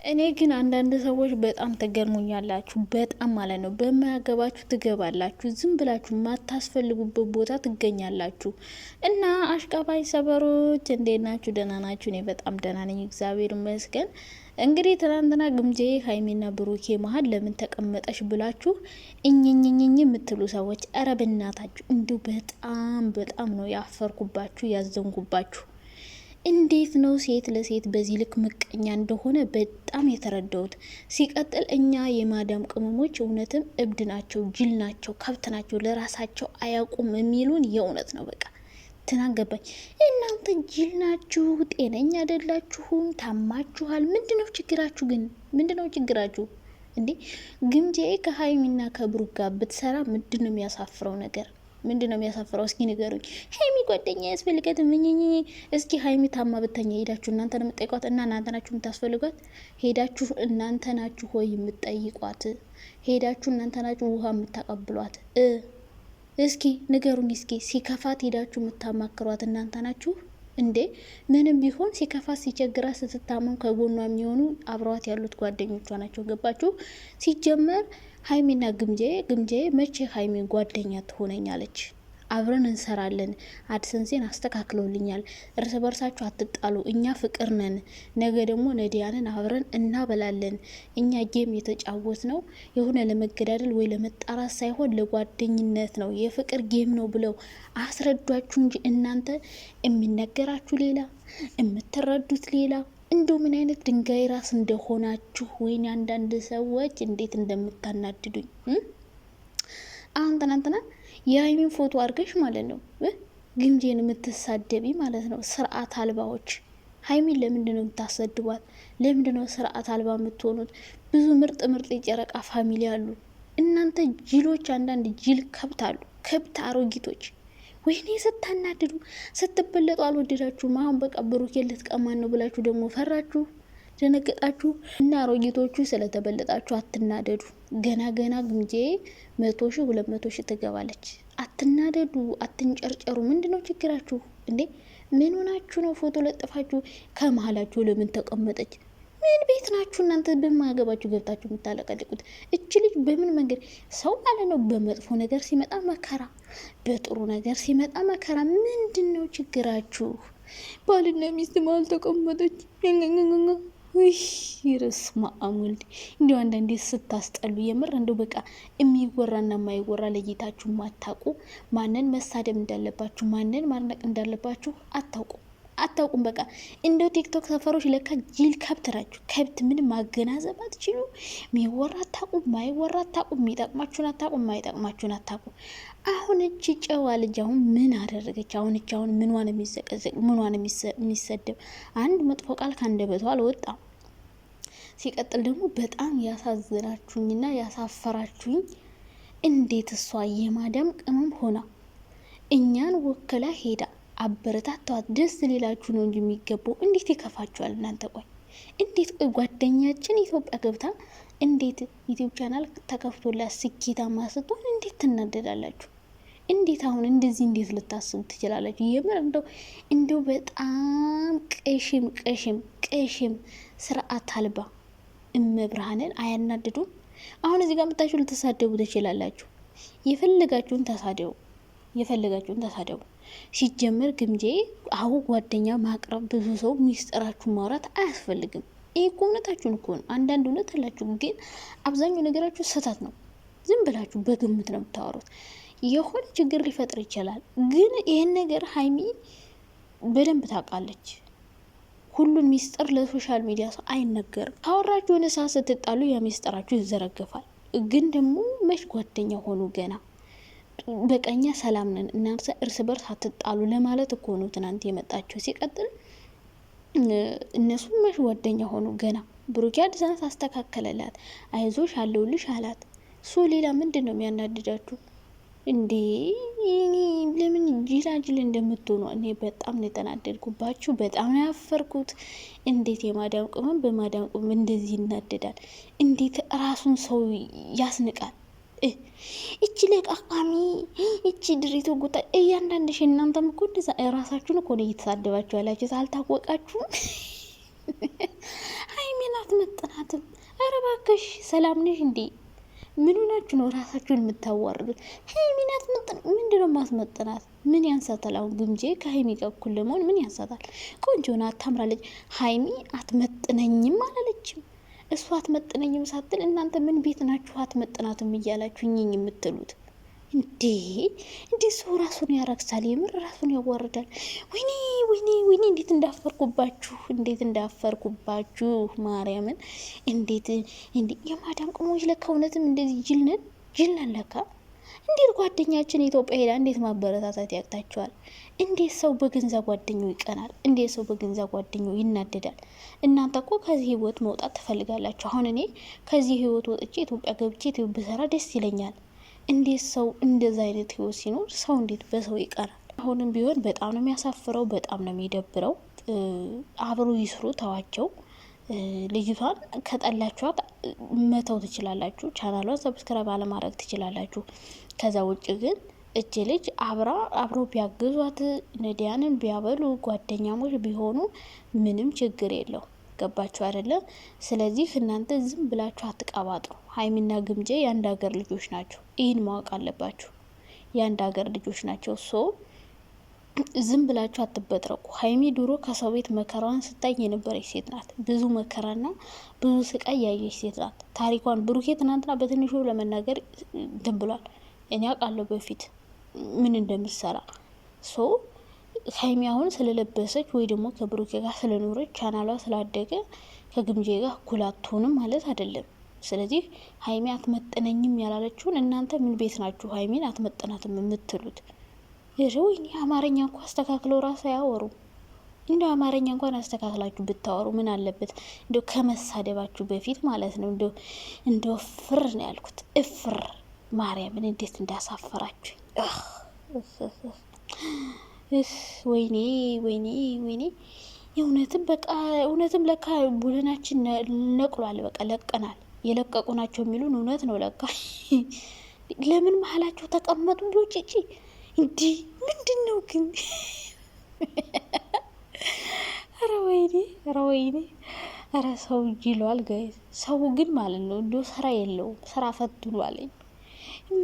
እኔ ግን አንዳንድ ሰዎች በጣም ተገርሙኛላችሁ። በጣም ማለት ነው። በማያገባችሁ ትገባላችሁ፣ ዝም ብላችሁ ማታስፈልጉበት ቦታ ትገኛላችሁ። እና አሽቃባይ ሰበሮች እንዴት ናችሁ? ደህና ናችሁ? እኔ በጣም ደህና ነኝ፣ እግዚአብሔር ይመስገን። እንግዲህ ትናንትና ግምጄ ሀይሚና ብሩኬ መሀል ለምን ተቀመጠሽ ብላችሁ እኝኝኝኝ የምትሉ ሰዎች፣ ኧረ በናታችሁ እንዲሁ በጣም በጣም ነው ያፈርኩባችሁ፣ ያዘንጉባችሁ። እንዴት ነው ሴት ለሴት በዚህ ልክ ምቀኛ እንደሆነ በጣም የተረዳሁት። ሲቀጥል እኛ የማዳም ቅመሞች እውነትም እብድ ናቸው፣ ጅል ናቸው፣ ከብት ናቸው፣ ለራሳቸው አያውቁም የሚሉን የእውነት ነው። በቃ ትናንት ገባኝ። እናንተ ጅል ናችሁ፣ ጤነኛ አይደላችሁም፣ ታማችኋል። ምንድነው ችግራችሁ ግን? ምንድነው ችግራችሁ እንዴ? ግምጄ ከሀይሚና ከብሩክ ጋር ብትሰራ ምንድነው የሚያሳፍረው ነገር? ምንድን ነው የሚያሳፍረው? እስኪ ንገሩኝ። ሀይሚ ጓደኛ ያስፈልጋት ምኝኝ። እስኪ ሀይሚ ታማ ብተኛ ሄዳችሁ እናንተ ነው የምትጠይቋት? እና እናንተ ናችሁ የምታስፈልጓት? ሄዳችሁ እናንተ ናችሁ ሆይ የምትጠይቋት? ሄዳችሁ እናንተ ናችሁ ውሃ የምታቀብሏት? እስኪ ንገሩኝ። እስኪ ሲከፋት ሄዳችሁ የምታማክሯት እናንተ ናችሁ እንዴ? ምንም ቢሆን ሲከፋት ሲቸግራት ስትታመም ከጎኗ የሚሆኑ አብረዋት ያሉት ጓደኞቿ ናቸው። ገባችሁ? ሲጀመር ሀይሚና ግምጄ መቼ ሀይሚ ጓደኛ ትሆነኛለች? አብረን እንሰራለን፣ አድሰንሴን አስተካክለውልኛል፣ እርስ በርሳችሁ አትጣሉ፣ እኛ ፍቅር ነን፣ ነገ ደግሞ ነዲያንን አብረን እናበላለን። እኛ ጌም የተጫወት ነው የሆነ ለመገዳደል ወይ ለመጣራት ሳይሆን ለጓደኝነት ነው፣ የፍቅር ጌም ነው ብለው አስረዷችሁ እንጂ እናንተ የሚነገራችሁ ሌላ የምትረዱት ሌላ። እንደው ምን አይነት ድንጋይ ራስ እንደሆናችሁ! ወይኔ አንዳንድ ሰዎች እንዴት እንደምታናድዱኝ! አሁን ትናንትና የሀይሚን ፎቶ አድርገሽ ማለት ነው ግምጄን የምትሳደቢ ማለት ነው። ስርዓት አልባዎች! ሀይሚን ለምንድን ነው የምታሰድቧት? ለምንድን ነው ስርዓት አልባ የምትሆኑት? ብዙ ምርጥ ምርጥ የጨረቃ ፋሚሊ አሉ። እናንተ ጅሎች፣ አንዳንድ ጅል ከብት አሉ፣ ከብት አሮጊቶች። ወይኔ ስታናድዱ! ስትበለጡ አልወደዳችሁም። አሁን በቃ ብሩኬን ልትቀማን ነው ብላችሁ ደግሞ ፈራችሁ፣ ደነገጣችሁ። እና አሮጊቶቹ ስለተበለጣችሁ አትናደዱ። ገና ግምጄ 100,000 200,000 ትገባለች። አትናደዱ፣ አትንጨርጨሩ። ምንድነው ችግራችሁ እንዴ? ምን ሆናችሁ ነው ፎቶ ለጥፋችሁ ከመሀላችሁ ለምን ተቀመጠች? ምን ቤት ናችሁ እናንተ? በማያገባችሁ ገብታችሁ የምታለቀልቁት? እች ልጅ በምን መንገድ ሰው ማለት ነው። በመጥፎ ነገር ሲመጣ መከራ፣ በጥሩ ነገር ሲመጣ መከራ። ምንድን ነው ችግራችሁ? ባልና ሚስት መሀል ተቀመጠች። ይርስማ አሙል እንዲሁ አንዳንዴ ስታስጠሉ የምር እንደው በቃ የሚወራና የማይወራ ለይታችሁ ማታውቁ፣ ማንን መሳደብ እንዳለባችሁ ማንን ማድነቅ እንዳለባችሁ አታውቁም። በቃ እንደው ቲክቶክ ሰፈሮች ለካ ጅል ከብት ናችሁ። ከብት ምን ማገናዘብ አትችሉ። የሚወራ አታውቁም፣ ማይወራ አታውቁም፣ የሚጠቅማችሁን አታውቁም፣ ማይጠቅማችሁን አታውቁም። አሁን እቺ ጨዋ ልጅ አሁን ምን አደረገች? አሁን ምንዋን የሚዘቀዘቅ ምንዋን የሚሰደብ አንድ መጥፎ ቃል ካንደበቷ አልወጣም። ሲቀጥል ደግሞ በጣም ያሳዝናችሁኝና ያሳፈራችሁኝ እንዴት እሷ የማዳም ቅመም ሆና እኛን ወከላ ሄዳ አበረታቷት። ደስ ሌላችሁ ነው እንጂ የሚገባው እንዴት ይከፋችኋል እናንተ? ቆይ እንዴት ጓደኛችን ኢትዮጵያ ገብታ እንዴት ዩቲዩብ ቻናል ተከፍቶላት ስኬታማ ስትሆን እንዴት ትናደዳላችሁ? እንዴት አሁን እንደዚህ እንዴት ልታስቡ ትችላላችሁ? የምር እንደው በጣም ቀሽም ስርዓት አልባ እመብርሃንን አያናድዱም? አሁን እዚህ ጋር መጣችሁ ልትሳደቡ ትችላላችሁ። የፈለጋችሁን ተሳደቡ። ሲጀመር ግምጄ አሁ ጓደኛ ማቅረብ ብዙ ሰው ሚስጥራችሁ ማውራት አያስፈልግም። ይህ እኮ እውነታችሁን እኮ ነው። አንዳንድ እውነት አላችሁ፣ ግን አብዛኛው ነገራችሁ ስህተት ነው። ዝም ብላችሁ በግምት ነው የምታወሩት። የሆነ ችግር ሊፈጥር ይችላል፣ ግን ይህን ነገር ሀይሚ በደንብ ታውቃለች። ሁሉን ሚስጥር ለሶሻል ሚዲያ ሰው አይነገርም። ካወራችሁ የሆነ ሰዓት ስትጣሉ ያ ሚስጥራችሁ ይዘረግፋል። ግን ደግሞ መች ጓደኛ ሆኑ ገና በቀኛ ሰላም ነን እናንተ እርስ በርስ አትጣሉ ለማለት እኮ ነው ትናንት የመጣችሁ። ሲቀጥል እነሱ መሽ ጓደኛ ሆኑ ገና። ብሩኪ አዲስ አመት አስተካከለላት፣ አይዞሽ አለውልሽ አላት። ሱ ሌላ ምንድን ነው የሚያናድዳችሁ እንዴ? ለምን ጅላጅል እንደምትሆኑ እኔ በጣም ነው የተናደድኩባችሁ። በጣም ነው ያፈርኩት። እንዴት የማዳም ቅመም በማዳም ቅመም እንደዚህ ይናደዳል? እንዴት ራሱን ሰው ያስንቃል? እቺ ለቃቃሚ እቺ ድሪቶ ጉታ እያንዳንድሽ እናንተም እኮ እንደዛ ራሳችሁን እኮ ነው እየተሳደባችሁ ያላችሁ። አልታወቃችሁም? ሀይሚናት እባክሽ ሰላም ነሽ እንዴ? ምን ሆናችሁ ነው ራሳችሁን የምታዋርዱት? ሀይሚን ምንድን ነው ማስመጥናት? ምን ያንሳታል? አሁን ግምጄ ከሀይሚ ጋር እኩል ለመሆን ምን ያንሳታል? ቆንጆ ናት፣ ታምራለች። ሀይሚ አትመጥነኝም አላለችም። እሷ አትመጥነኝም ሳትል እናንተ ምን ቤት ናችሁ አትመጥናትም እያላችሁ እኝኝ የምትሉት እንዴ? እንዴ ሰው ራሱን ያረክሳል፣ የምር ራሱን ያዋርዳል። ወይኔ ወይኔ ወይኔ! እንዴት እንዳፈርኩባችሁ፣ እንዴት እንዳፈርኩባችሁ ማርያምን! እንዴት የማዳም ቅሞች ለካ እውነትም እንደዚህ ጅል ነን ለካ። እንዴት ጓደኛችን ኢትዮጵያ ሄዳ እንዴት ማበረታታት ያቅታቸዋል? እንዴት ሰው በገንዛ ጓደኛው ይቀናል? እንዴት ሰው በገንዛ ጓደኛው ይናደዳል? እናንተ እኮ ከዚህ ህይወት መውጣት ትፈልጋላችሁ። አሁን እኔ ከዚህ ህይወት ወጥቼ ኢትዮጵያ ገብቼ ብሰራ ደስ ይለኛል። እንዴት ሰው እንደዛ አይነት ህይወት ሲኖር ሰው እንዴት በሰው ይቀራል? አሁንም ቢሆን በጣም ነው የሚያሳፍረው፣ በጣም ነው የሚደብረው። አብሮ ይስሩ፣ ተዋቸው። ልጅቷን ከጠላችኋት መተው ትችላላችሁ፣ ቻናሏን ሰብስክራይብ አለማድረግ ትችላላችሁ። ከዛ ውጭ ግን እጅ ልጅ አብሮ ቢያግዟት፣ ነዲያንን ቢያበሉ፣ ጓደኛሞች ቢሆኑ ምንም ችግር የለው። ገባችሁ አይደለ? ስለዚህ እናንተ ዝም ብላችሁ አትቀባጥሩ። ሀይሚና ግምጄ የአንድ ሀገር ልጆች ናቸው። ይህን ማወቅ አለባችሁ። የአንድ ሀገር ልጆች ናቸው። ዝም ብላችሁ አትበጥረቁ። ሀይሚ ድሮ ከሰው ቤት መከራዋን ስታይ የነበረች ሴት ናት። ብዙ መከራና ብዙ ስቃይ ያየች ሴት ናት። ታሪኳን ብሩኬ ትናንትና በትንሹ ለመናገር እንትን ብሏል። እኔ አውቃለሁ በፊት ምን እንደምትሰራ ሀይሚ አሁን ስለለበሰች ወይ ደግሞ ከብሩኬ ጋር ስለኖረች ቻናሏ ስላደገ ከግምጄ ጋር እኩል አትሆንም ማለት አይደለም። ስለዚህ ሀይሚ አትመጥነኝም ያላለችውን እናንተ ምን ቤት ናችሁ ሀይሚን አትመጥናትም የምትሉት? ወይኔ አማርኛ እንኳ አስተካክለው ራሱ አያወሩ። እንደ አማርኛ እንኳን አስተካክላችሁ ብታወሩ ምን አለበት? እንደው ከመሳደባችሁ በፊት ማለት ነው። እንደው ፍር ነው ያልኩት፣ እፍር ማርያምን እንዴት እንዳሳፈራችሁ። ወይኔ ወይኔ ወይኔ! እውነትም ለካ ቡድናችን ነቅሏል። በቃ ለቀናል። የለቀቁ ናቸው የሚሉን እውነት ነው ለካ። ለምን መሀላቸው ተቀመጡ? ጭጪ እንዲህ ምንድን ነው ግን? ኧረ ወይኔ ኧረ ወይኔ! ኧረ ሰው ይለዋል ጋይ። ሰው ግን ማለት ነው እንዲሁ ስራ የለውም፣ ስራ ፈትኑ አለኝ።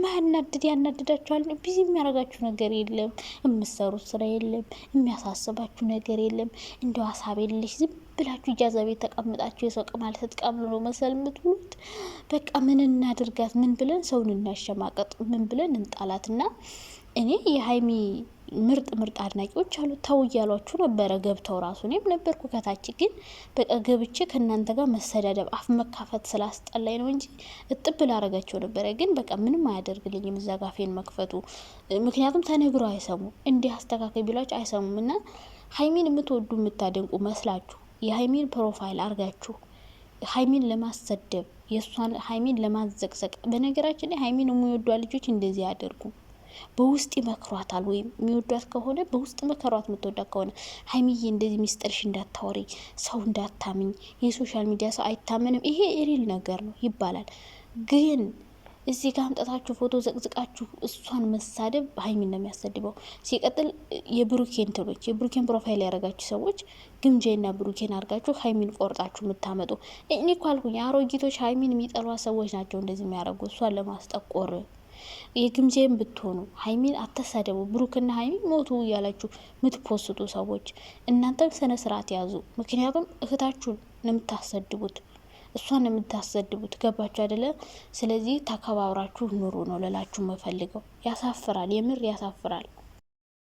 ማያናድድ ያናድዳችኋል። ቢዚ የሚያደርጋችሁ ነገር የለም፣ የምሰሩት ስራ የለም፣ የሚያሳስባችሁ ነገር የለም። እንደው ሀሳብ የለሽ ዝም ብላችሁ እጃዛ ቤት ተቀምጣችሁ የሰው ቅማል ስትቀምሉ ነው መሰል የምትውሉት። በቃ ምን እናድርጋት? ምን ብለን ሰውን እናሸማቀጥ? ምን ብለን እንጣላትና እኔ የሀይሚ ምርጥ አድናቂዎች አሉ። ተው እያሏችሁ ነበረ ገብተው ራሱ እኔም ነበርኩ ከታች። ግን በቃ ገብቼ ከእናንተ ጋር መሰዳደብ አፍ መካፈት ስላስጠላኝ ነው እንጂ እጥብ ላረጋቸው ነበረ። ግን በቃ ምንም አያደርግልኝም እዛ ጋፌን መክፈቱ። ምክንያቱም ተነግሮ አይሰሙ፣ እንዲህ አስተካከል ቢሏቸው አይሰሙም። እና ሀይሚን የምትወዱ የምታደንቁ መስላችሁ የሀይሚን ፕሮፋይል አርጋችሁ ሀይሚን ለማሰደብ የእሷን ሀይሚን ለማዘቅዘቅ። በነገራችን ላይ ሀይሚን የሚወዷ ልጆች እንደዚህ ያደርጉ በውስጥ ይመክሯታል። ወይም የሚወዷት ከሆነ በውስጥ መከሯት። የምትወዳት ከሆነ ሀይሚዬ እንደዚህ ሚስጥርሽ እንዳታወሪ፣ ሰው እንዳታምኝ፣ የሶሻል ሚዲያ ሰው አይታመንም፣ ይሄ የሪል ነገር ነው ይባላል። ግን እዚህ ጋር አምጠታችሁ ፎቶ ዘቅዝቃችሁ እሷን መሳደብ ሀይሚን ነው የሚያሰድበው። ሲቀጥል የብሩኬን ፕሮፋይል ያደረጋችሁ ሰዎች ግምጄና ብሩኬን አድርጋችሁ ሀይሚን ቆርጣችሁ የምታመጡ እኔ እኮ አልኩኝ አሮጊቶች ሀይሚን የሚጠሏ ሰዎች ናቸው እንደዚህ የሚያደርጉ እሷን ለማስጠቆር። የግምጄን ብትሆኑ ሀይሚን አተሳደቡ። ብሩክና ሀይሚን ሞቱ እያላችሁ ምትፖስቱ ሰዎች እናንተ ስነ ስርዓት ያዙ። ምክንያቱም እህታችሁን ነው የምታሰድቡት፣ እሷን ነው የምታሰድቡት። ገባችሁ አይደለ? ስለዚህ ተከባብራችሁ ኑሩ ነው ልላችሁ መፈልገው። ያሳፍራል፣ የምር ያሳፍራል።